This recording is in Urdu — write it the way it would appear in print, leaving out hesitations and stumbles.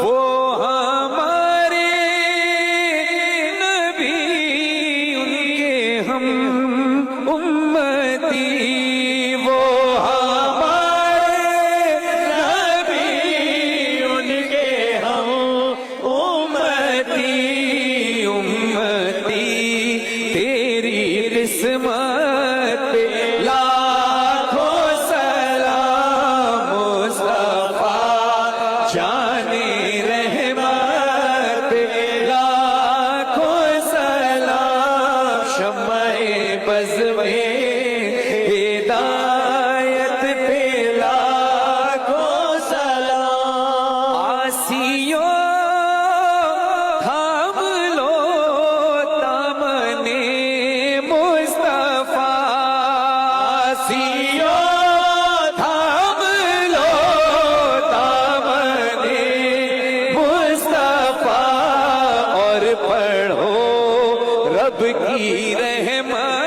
وہ ہمارے نبی ان کے ہم امتی، وہ ہمارے نبی ان کے ہم امتی، امتی تیری قسمت پہ لاکھوں سلام مصطفیٰ جانے رحمت پہ لاکھوں سلام، شمع بز میں ہدایت پہ لاکھوں سلام، آسیوں تھام لو دامن مصطفیٰ، آسیوں تھام لو دامن مصطفیٰ، اور پڑھو رب کی رحمت